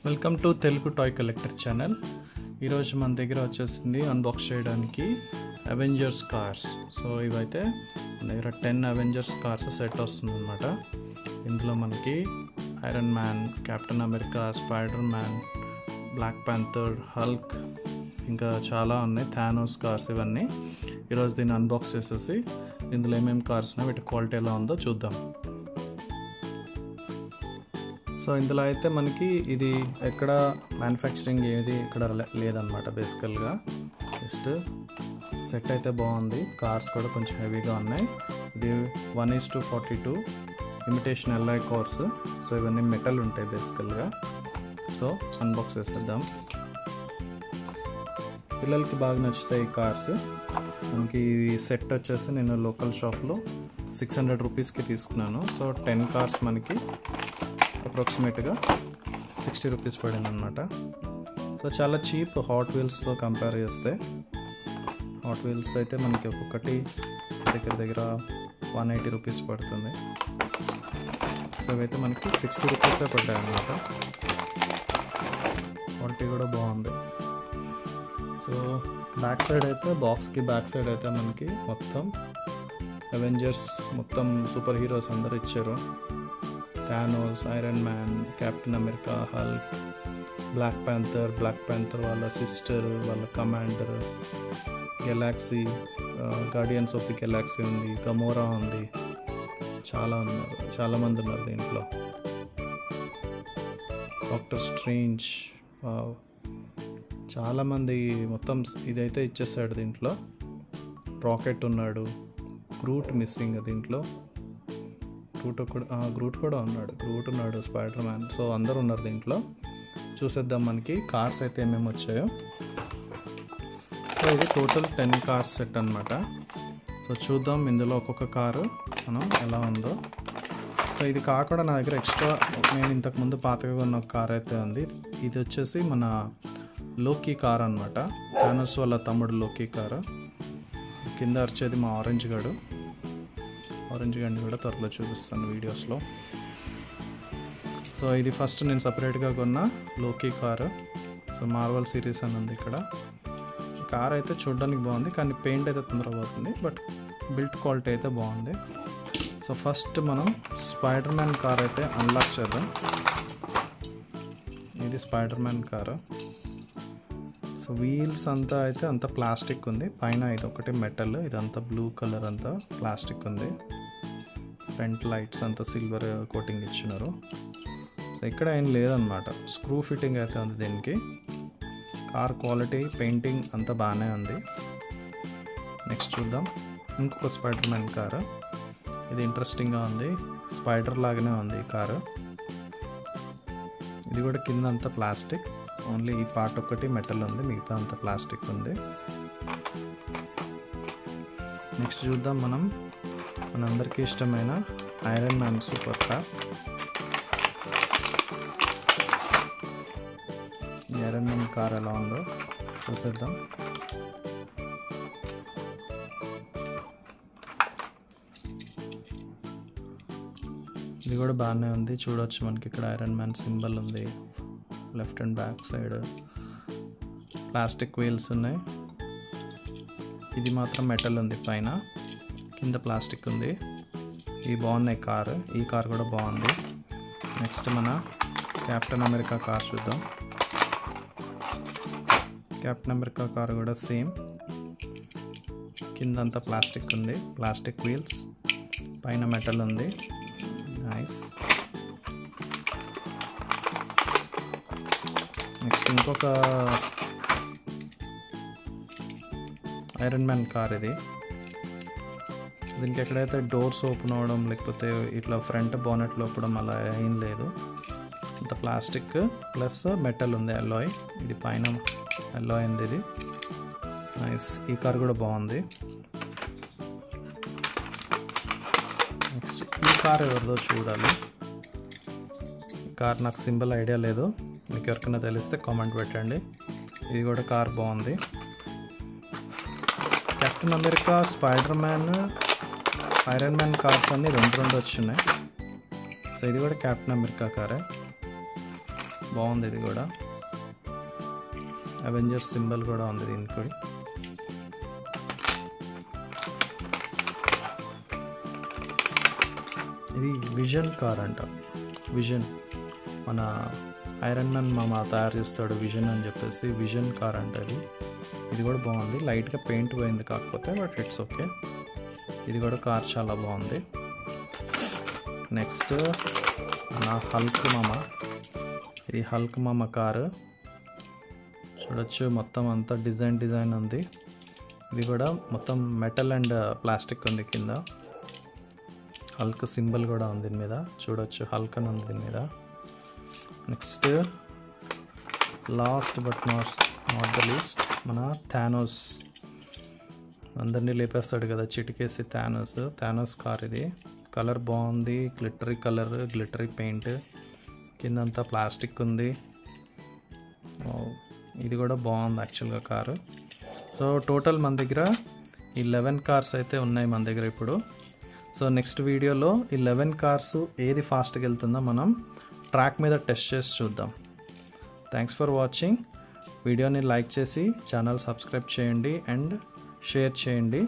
Welcome to Telugu toy collector channel. ఈరోజు మన దగ్గర వచ్చేసింది అన్బాక్స్ చేయడానికి అవెంజర్స్ కార్స్. సో ఇవైతే మన దగ్గర 10 అవెంజర్స్ కార్స్ సెట్ వస్తుంది అనమాట. ఇందులో మనకి Iron Man, Captain America, Spider Man, Black Panther, Hulk, ఇంకా చాలా ఉన్నాయి, థానోస్ కార్స్. ఇవన్నీ ఈరోజు దీన్ని అన్బాక్స్ చేసేసి ఇందులో ఏమేమి కార్స్ ఉన్నాయి, వీటి క్వాలిటీ ఎలా ఉందో చూద్దాం. సో ఇందులో అయితే మనకి ఇది ఎక్కడ మ్యానుఫ్యాక్చరింగ్ ఏది ఇక్కడ లేదనమాట. బేసికల్గా జస్ట్ సెట్ అయితే బాగుంది. కార్స్ కూడా కొంచెం హెవీగా ఉన్నాయి. ఇది 1:42 ఇమిటేషన్ ఎల్ఐ కార్స్. సో ఇవన్నీ మెటల్ ఉంటాయి బేసికల్గా. సో అన్బాక్స్ చేసేద్దాం. పిల్లలకి బాగా నచ్చుతాయి ఈ కార్స్. మనకి ఈ సెట్ వచ్చేసి నేను లోకల్ షాప్లో 600 రూపీస్కి తీసుకున్నాను. సో 10 కార్స్ మనకి అప్రాక్సిమేట్గా 60 రూపీస్ పడింది అనమాట. సో చాలా చీప్ హాట్ వీల్స్తో కంపేర్ చేస్తే. హాట్ వీల్స్ అయితే మనకి ఒక్కొక్కటి దగ్గర 180 రూపీస్ పడుతుంది. సో ఇవైతే మనకి 60 రూపీసే పడ్డాయి అన్నమాట. క్వాలిటీ కూడా బాగుంది. సో బ్యాక్ సైడ్ అయితే బాక్స్కి బ్యాక్ సైడ్ అయితే మనకి మొత్తం అవెంజర్స్, మొత్తం సూపర్ హీరోస్ అందరు ఇచ్చారు. Thanos, Iron Man, Captain America, Hulk, Black Panther వాళ్ళ సిస్టర్, వాళ్ళ commander, galaxy, Guardians of the Galaxy ఉంది, గమోరా ఉంది. చాలామంది ఉన్నారు దీంట్లో. డాక్టర్ స్ట్రేంజ్, చాలామంది. మొత్తం ఇదైతే ఇచ్చేసాడు దీంట్లో. రాకెట్ ఉన్నాడు, గ్రూట్ మిస్సింగ్ దీంట్లో. గ్రూట్ కూడా ఉన్నాడు, స్పైడర్ మ్యాన్. సో అందరు ఉన్నారు దీంట్లో. చూసేద్దాం మనకి కార్స్ అయితే ఏమేమి వచ్చాయో. సో ఇది టోటల్ 10 కార్స్ సెట్ అనమాట. సో చూద్దాం ఇందులో ఒక్కొక్క కారు మనం ఎలా ఉందో. సో ఇది కాకుండా నా దగ్గర ఎక్స్ట్రా నేను ఇంతకుముందు పాతగా ఉన్న ఒక కార్ అయితే ఉంది. ఇది వచ్చేసి మన లోకీ కార్ అనమాట. థానోస్ వాళ్ళ తమ్ముడు లోకీ కారు. కింద వచ్చేది మా ఆరెంజ్ గండి కూడా త్వరలో చూపిస్తాను వీడియోస్లో. సో ఇది ఫస్ట్ నేను సపరేట్గా కొన్న లోకీ కారు. సో మార్వల్ సిరీస్ అని ఉంది ఇక్కడ. ఈ కార్ అయితే చూడడానికి బాగుంది, కానీ పెయింట్ అయితే తొందరగా పోతుంది. బట్ బిల్ట్ క్వాలిటీ అయితే బాగుంది. సో ఫస్ట్ మనం స్పైడర్ మ్యాన్ కార్ అయితే అన్లాక్ చేద్దాం. ఇది spider man car. So wheels అంతా ప్లాస్టిక్ ఉంది. పైన ఇది ఒకటి మెటల్, ఇదంతా బ్లూ కలర్ అంతా ప్లాస్టిక్ ఉంది. ఫ్రంట్ లైట్స్ అంతా సిల్వర్ కోటింగ్ ఇచ్చినారు. సో ఇక్కడ ఏం లేదనమాట. స్క్రూ ఫిట్టింగ్ అయితే ఉంది దీనికి. కార్ క్వాలిటీ, పెయింటింగ్ అంతా బాగానే ఉంది. నెక్స్ట్ చూద్దాం ఇంకొక స్పైడర్ మ్యాన్ కారు. ఇది ఇంట్రెస్టింగ్గా ఉంది, స్పైడర్ లాగానే ఉంది ఈ కారు. ఇది కూడా కింద అంతా ప్లాస్టిక్, ఓన్లీ ఈ పార్ట్ ఒకటి మెటల్ ఉంది, మిగతా అంతా ప్లాస్టిక్ ఉంది. నెక్స్ట్ చూద్దాం మనందరికీ ఇష్టమైన ఐరన్ మ్యాన్ సూపర్ కార్. ఈ ఐరన్ మ్యాన్ కార్ ఎలా ఉందో చూసేద్దాం. ఇది కూడా బాగానే ఉంది. చూడవచ్చు మనకి ఇక్కడ ఐరన్ మ్యాన్ సింబల్ ఉంది. Left and back side plastic wheels ఉన్నాయి. ఇది మాత్రం మెటల్ ఉంది పైన, కింద ప్లాస్టిక్ ఉంది. ఇవి బాగున్నాయి కారు. ఈ కార్ కూడా బాగుంది. నెక్స్ట్ మన కెప్టెన్ అమెరికా కార్ చూద్దాం. కెప్టెన్ అమెరికా కార్ కూడా సేమ్, కింద అంతా ప్లాస్టిక్ ఉంది, ప్లాస్టిక్ వీల్స్, పైన మెటల్ ఉంది. నైస్. నెక్స్ట్ ఇంకొక ఐరన్ మ్యాన్ కార్. ఇది దీనికి ఎక్కడైతే డోర్స్ ఓపెన్ అవ్వడం, లేకపోతే ఇట్లా ఫ్రంట్ బానెట్ లోపడం అలా ఏం లేదు. ఇంత ప్లాస్టిక్ ప్లస్ మెటల్ ఉంది, అల్లాయ్. ఇది పైన అల్లాయ్ ఉంది. ఇది నైస్. ఈ కార్ కూడా బాగుంది. నెక్స్ట్ ఈ కార్ ఎవరిదో చూడాలి. ఈ కార్ నాకు సింబల్ ఐడియా లేదు, మీకు ఎవరికైనా తెలిస్తే కామెంట్ పెట్టండి. ఇది కూడా కార్ బాగుంది. Captain America, Spider man, iron man cars అన్నీ రెండు వచ్చినాయి. సో ఇది కూడా కెప్టెన్ అమెరికా కారే. బాగుంది ఇది కూడా. అవెంజర్స్ సింబల్ కూడా ఉంది దీనికి. ఇది విజన్ కార్ అంట. విజన్ మన ఐరన్ మ్యాన్ మామ తయారు చేస్తాడు విజన్ అని చెప్పేసి, విజన్ కార్ అంట ఇది కూడా బాగుంది. లైట్గా పెయింట్ పోయింది కాకపోతే, బట్ ఇట్స్ ఓకే. ఇది కూడా కార్ చాలా బాగుంది. నెక్స్ట్ నా హల్క్ మామ. ఇది హల్క్ మామ కారు చూడొచ్చు, మొత్తం అంతా డిజైన్ ఉంది. ఇది కూడా మొత్తం మెటల్ అండ్ ప్లాస్టిక్ ఉంది కింద. హల్క్ సింబల్ కూడా ఉంది దీని మీద చూడొచ్చు, హల్క్ అని ఉంది దీని మీద. Next last but not the least మన థానోస్. అందరినీ లేపేస్తాడు కదా చిటికేసి థానోస్ కార్. ఇది కలర్ బాగుంది, గ్లిటరీ కలర్, గ్లిటరీ పెయింట్, కిందంతా ప్లాస్టిక్ ఉంది. ఇది కూడా బాగుంది యాక్చువల్గా కారు. సో టోటల్ మన దగ్గర ఈ 11 కార్స్ అయితే ఉన్నాయి మన దగ్గర ఇప్పుడు. సో నెక్స్ట్ వీడియోలో ఈ 11 కార్స్ ఏది ఫాస్ట్గా వెళ్తుందో మనం ట్రాక్ మీద టెస్ట్ చేసి చూద్దాం. Thanks for watching. వీడియోని లైక్ చేసి ఛానల్ సబ్స్క్రైబ్ చేయండి అండ్ షేర్ చేయండి.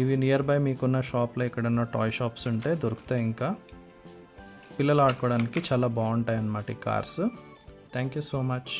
ఇవి నియర్ బై మీకున్న షాప్లో ఎక్కడన్నా టాయ్ షాప్స్ ఉంటే దొరుకుతాయి. ఇంకా పిల్లలు ఆడుకోవడానికి చాలా బాగుంటాయి అన్నమాట ఈ cars. Thank you so much.